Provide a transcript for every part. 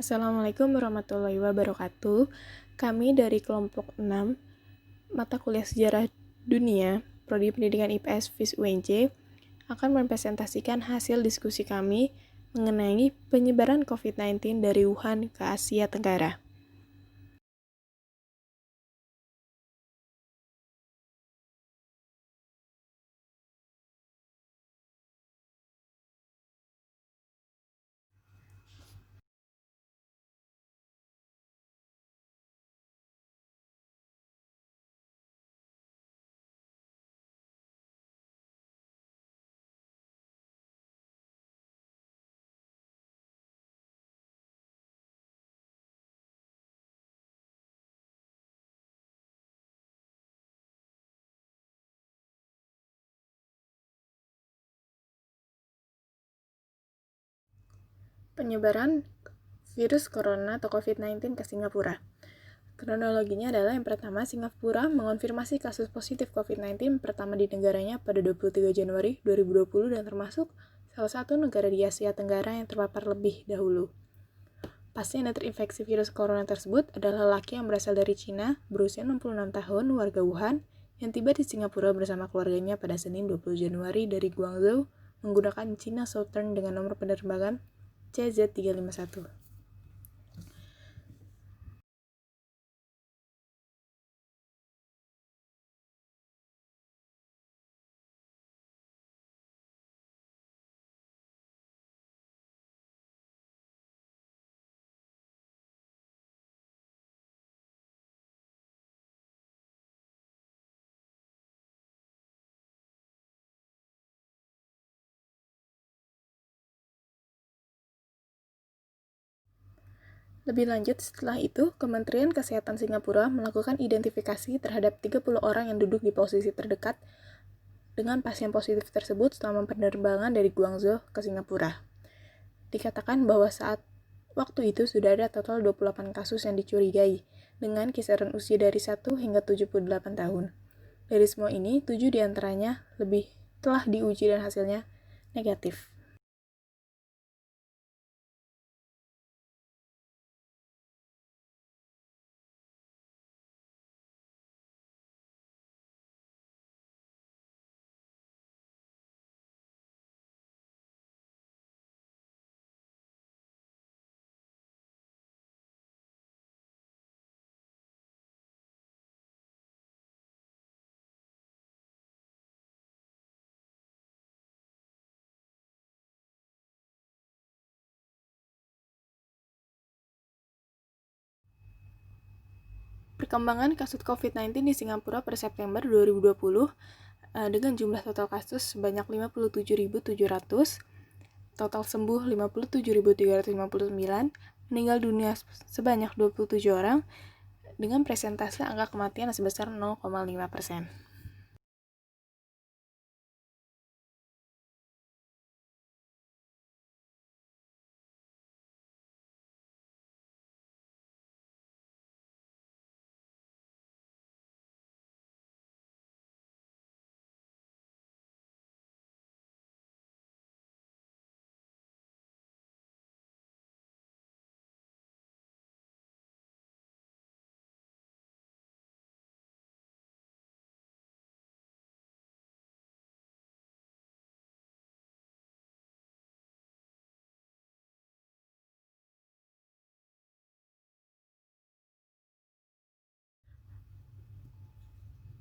Assalamualaikum warahmatullahi wabarakatuh. Kami dari kelompok 6 mata kuliah Sejarah Dunia, Prodi Pendidikan IPS FIS UNJ, akan mempresentasikan hasil diskusi kami mengenai penyebaran COVID-19 dari Wuhan ke Asia Tenggara. Penyebaran virus corona atau COVID-19 ke Singapura. Kronologinya adalah yang pertama, Singapura mengonfirmasi kasus positif COVID-19 pertama di negaranya pada 23 Januari 2020 dan termasuk salah satu negara di Asia Tenggara yang terpapar lebih dahulu. Pasien yang terinfeksi virus corona tersebut adalah lelaki yang berasal dari Cina, berusia 66 tahun, warga Wuhan, yang tiba di Singapura bersama keluarganya pada Senin 20 Januari dari Guangzhou menggunakan China Southern dengan nomor penerbangan CZ351. Lebih lanjut, setelah itu, Kementerian Kesehatan Singapura melakukan identifikasi terhadap 30 orang yang duduk di posisi terdekat dengan pasien positif tersebut selama penerbangan dari Guangzhou ke Singapura. Dikatakan bahwa saat waktu itu sudah ada total 28 kasus yang dicurigai, dengan kisaran usia dari 1 hingga 78 tahun. Dari semua ini, 7 diantaranya lebih telah diuji dan hasilnya negatif. Perkembangan kasus COVID-19 di Singapura per September 2020 dengan jumlah total kasus sebanyak 57.700, total sembuh 57.359, meninggal dunia sebanyak 27 orang, dengan presentase angka kematian sebesar 0,5%.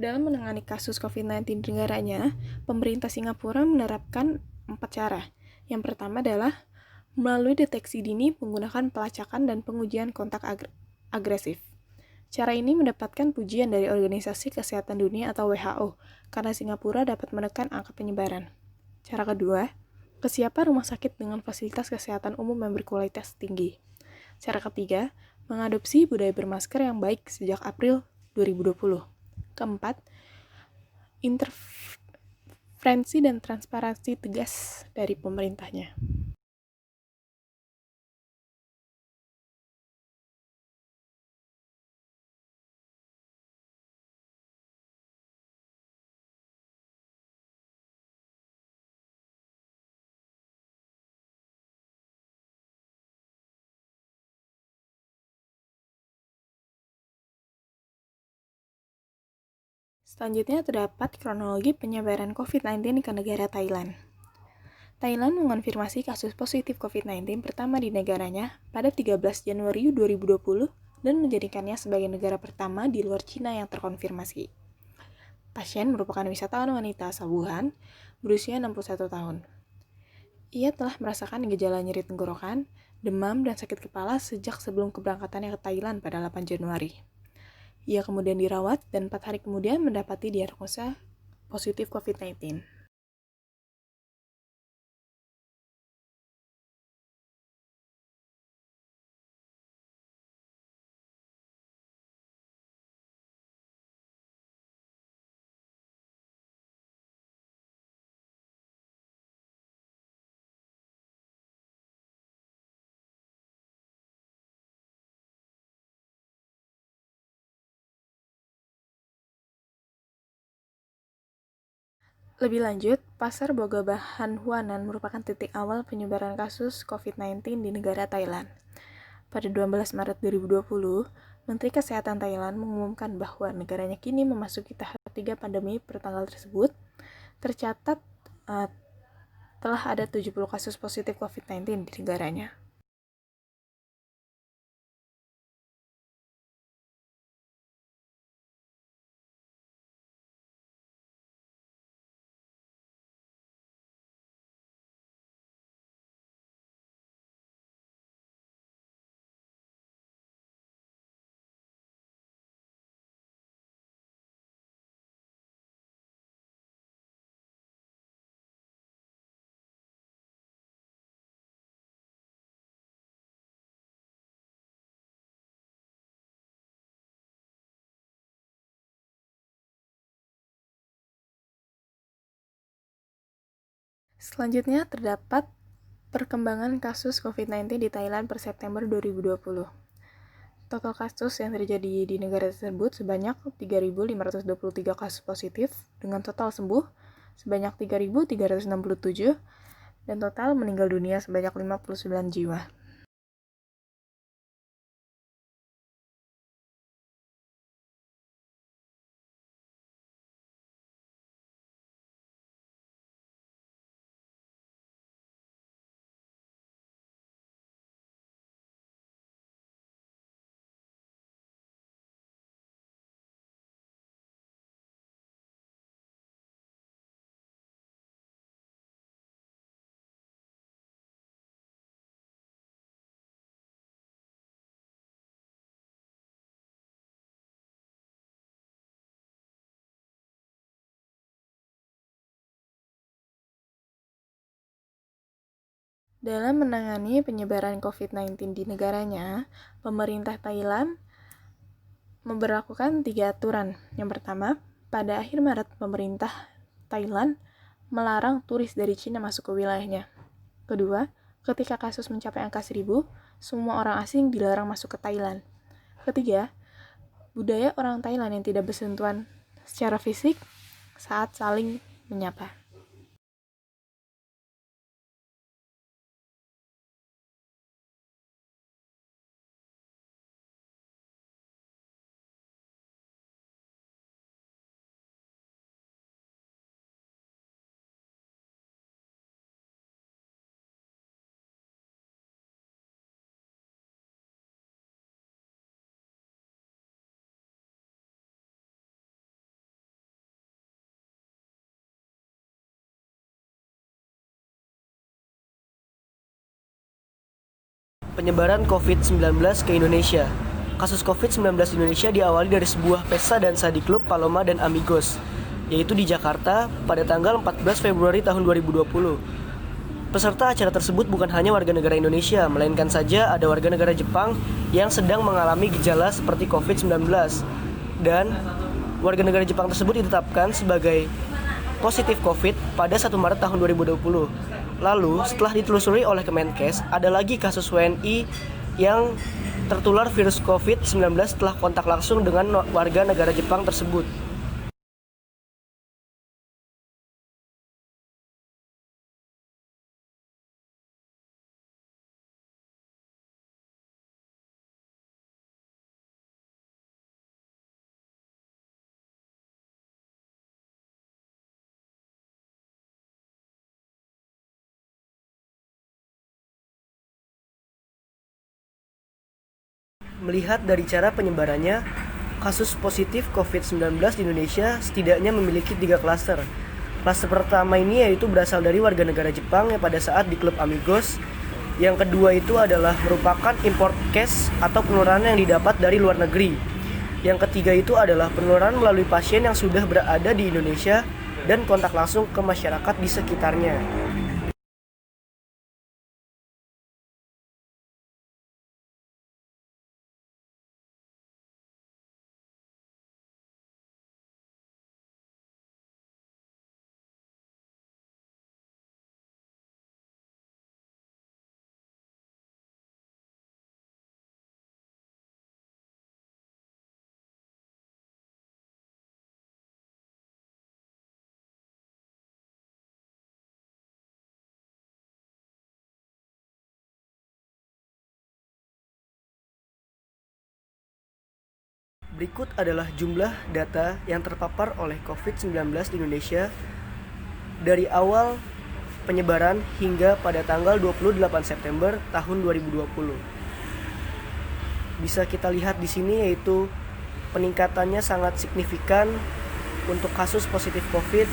Dalam menangani kasus COVID-19 di negaranya, pemerintah Singapura menerapkan 4 cara. Yang pertama adalah melalui deteksi dini menggunakan pelacakan dan pengujian kontak agresif. Cara ini mendapatkan pujian dari Organisasi Kesehatan Dunia atau WHO, karena Singapura dapat menekan angka penyebaran. Cara kedua, kesiapan rumah sakit dengan fasilitas kesehatan umum yang berkualitas tinggi. Cara ketiga, mengadopsi budaya bermasker yang baik sejak April 2020. Keempat, intervensi dan transparansi tegas dari pemerintahnya. Selanjutnya terdapat kronologi penyebaran COVID-19 ke negara Thailand. Thailand mengonfirmasi kasus positif COVID-19 pertama di negaranya pada 13 Januari 2020 dan menjadikannya sebagai negara pertama di luar Cina yang terkonfirmasi. Pasien merupakan wisatawan wanita asal Wuhan, berusia 61 tahun. Ia telah merasakan gejala nyeri tenggorokan, demam, dan sakit kepala sejak sebelum keberangkatannya ke Thailand pada 8 Januari. Ia kemudian dirawat dan 4 hari kemudian mendapati diagnosa positif COVID-19. Lebih lanjut, Pasar Bogabahan Huanan merupakan titik awal penyebaran kasus COVID-19 di negara Thailand. Pada 12 Maret 2020, Menteri Kesehatan Thailand mengumumkan bahwa negaranya kini memasuki tahap 3 pandemi per tanggal tersebut. Tercatat telah ada 70 kasus positif COVID-19 di negaranya. Selanjutnya terdapat perkembangan kasus COVID-19 di Thailand per September 2020. Total kasus yang terjadi di negara tersebut sebanyak 3.523 kasus positif, dengan total sembuh sebanyak 3.367, dan total meninggal dunia sebanyak 59 jiwa. Dalam menangani penyebaran COVID-19 di negaranya, pemerintah Thailand memberlakukan 3 aturan. Yang pertama, pada akhir Maret, pemerintah Thailand melarang turis dari Cina masuk ke wilayahnya. Kedua, ketika kasus mencapai angka 1.000, semua orang asing dilarang masuk ke Thailand. Ketiga, budaya orang Thailand yang tidak bersentuhan secara fisik saat saling menyapa. Penyebaran COVID-19 ke Indonesia. Kasus COVID-19 di Indonesia diawali dari sebuah pesta dansa di klub Paloma dan Amigos, yaitu di Jakarta pada tanggal 14 Februari tahun 2020. Peserta acara tersebut bukan hanya warga negara Indonesia, melainkan saja ada warga negara Jepang yang sedang mengalami gejala seperti COVID-19. Dan warga negara Jepang tersebut ditetapkan sebagai positif COVID pada 1 Maret tahun 2020. Lalu, setelah ditelusuri oleh Kemenkes, ada lagi kasus WNI yang tertular virus COVID-19 setelah kontak langsung dengan warga negara Jepang tersebut. Melihat dari cara penyebarannya, kasus positif COVID-19 di Indonesia setidaknya memiliki 3 klaster. Klaster pertama ini yaitu berasal dari warga negara Jepang yang pada saat di klub Amigos. Yang kedua itu adalah merupakan import case atau penularan yang didapat dari luar negeri. Yang ketiga itu adalah penularan melalui pasien yang sudah berada di Indonesia dan kontak langsung ke masyarakat di sekitarnya. Berikut adalah jumlah data yang terpapar oleh COVID-19 di Indonesia dari awal penyebaran hingga pada tanggal 28 September tahun 2020. Bisa kita lihat di sini yaitu peningkatannya sangat signifikan untuk kasus positif COVID.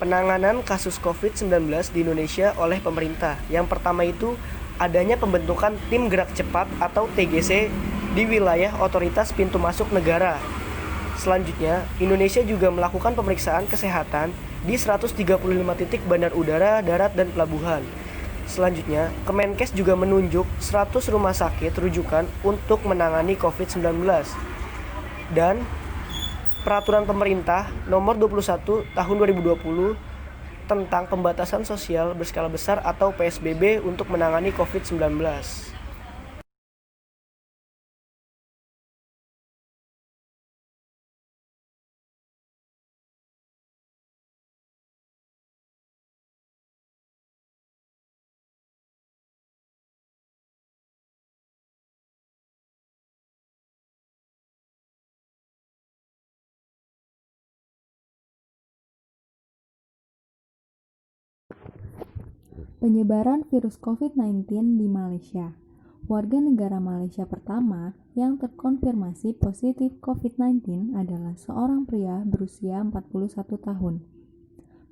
Penanganan kasus COVID-19 di Indonesia oleh pemerintah. Yang pertama itu adanya pembentukan tim gerak cepat atau TGC di wilayah otoritas pintu masuk negara. Selanjutnya, Indonesia juga melakukan pemeriksaan kesehatan di 135 titik bandar udara, darat, dan pelabuhan. Selanjutnya, Kemenkes juga menunjuk 100 rumah sakit rujukan untuk menangani COVID-19. Dan Peraturan Pemerintah Nomor 21 Tahun 2020 tentang pembatasan sosial berskala besar atau PSBB untuk menangani COVID-19. Penyebaran virus COVID-19 di Malaysia. Warga negara Malaysia pertama yang terkonfirmasi positif COVID-19 adalah seorang pria berusia 41 tahun.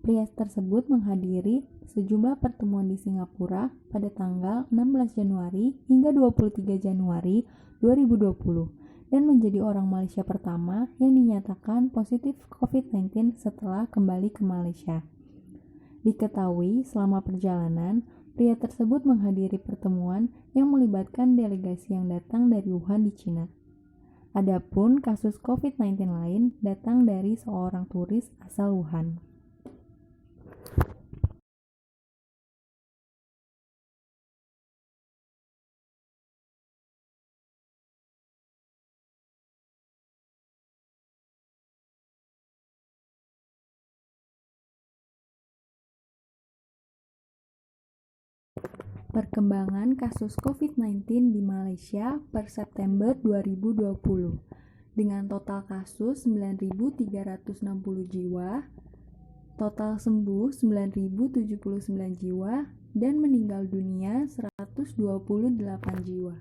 Pria tersebut menghadiri sejumlah pertemuan di Singapura pada tanggal 16 Januari hingga 23 Januari 2020 dan menjadi orang Malaysia pertama yang dinyatakan positif COVID-19 setelah kembali ke Malaysia. Diketahui selama perjalanan, pria tersebut menghadiri pertemuan yang melibatkan delegasi yang datang dari Wuhan di Cina. Adapun kasus COVID-19 lain datang dari seorang turis asal Wuhan. Perkembangan kasus COVID-19 di Malaysia per September 2020 dengan total kasus 9.360 jiwa, total sembuh 9.079 jiwa, dan meninggal dunia 128 jiwa.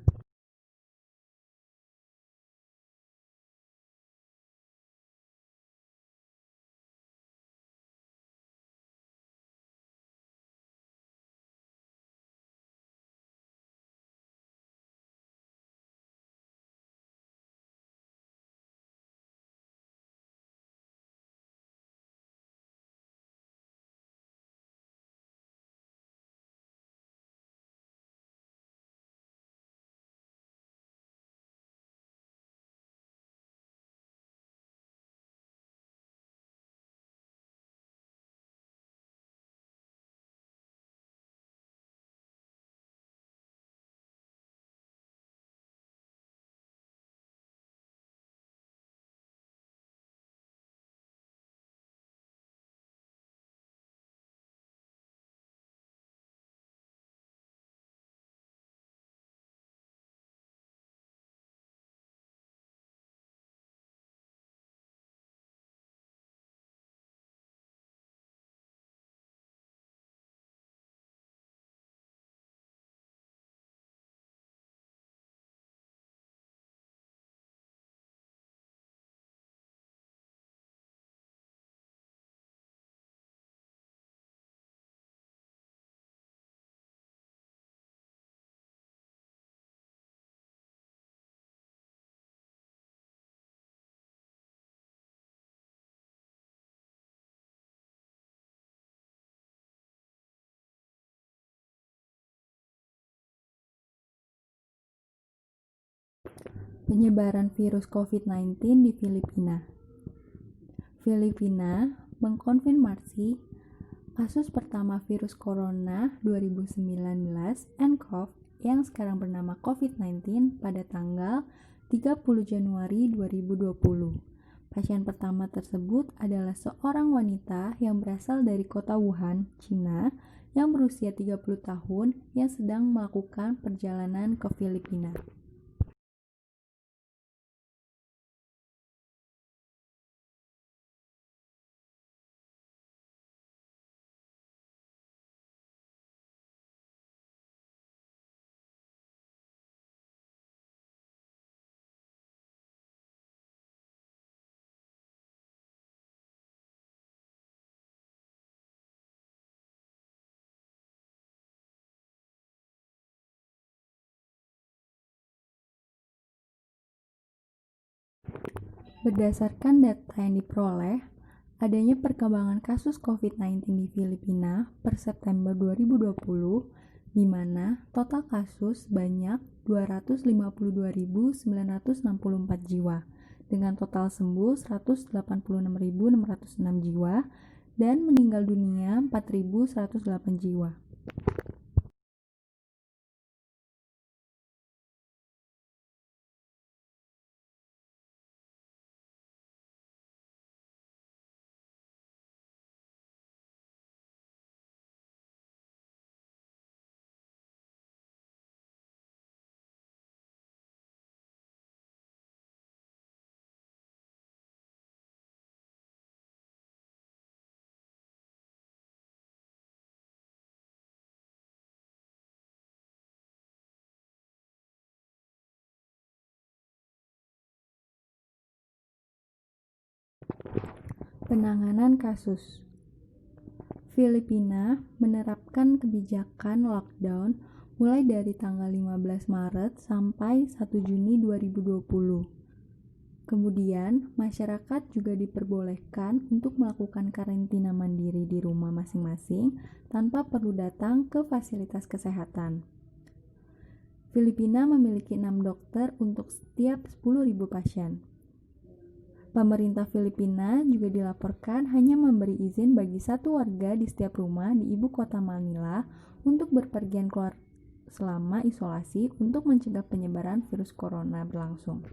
Penyebaran virus COVID-19 di Filipina. Filipina mengkonfirmasi kasus pertama virus corona 2019 nCoV yang sekarang bernama COVID-19 pada tanggal 30 Januari 2020. Pasien pertama tersebut adalah seorang wanita yang berasal dari kota Wuhan, Cina, yang berusia 30 tahun yang sedang melakukan perjalanan ke Filipina. Berdasarkan data yang diperoleh, adanya perkembangan kasus COVID-19 di Filipina per September 2020, di mana total kasus banyak 252.964 jiwa, dengan total sembuh 186.606 jiwa, dan meninggal dunia 4.108 jiwa. Penanganan kasus. Filipina menerapkan kebijakan lockdown mulai dari tanggal 15 Maret sampai 1 Juni 2020. Kemudian, masyarakat juga diperbolehkan untuk melakukan karantina mandiri di rumah masing-masing tanpa perlu datang ke fasilitas kesehatan. Filipina memiliki 6 dokter untuk setiap 10.000 pasien. Pemerintah Filipina juga dilaporkan hanya memberi izin bagi satu warga di setiap rumah di ibu kota Manila untuk berpergian keluar selama isolasi untuk mencegah penyebaran virus corona berlangsung.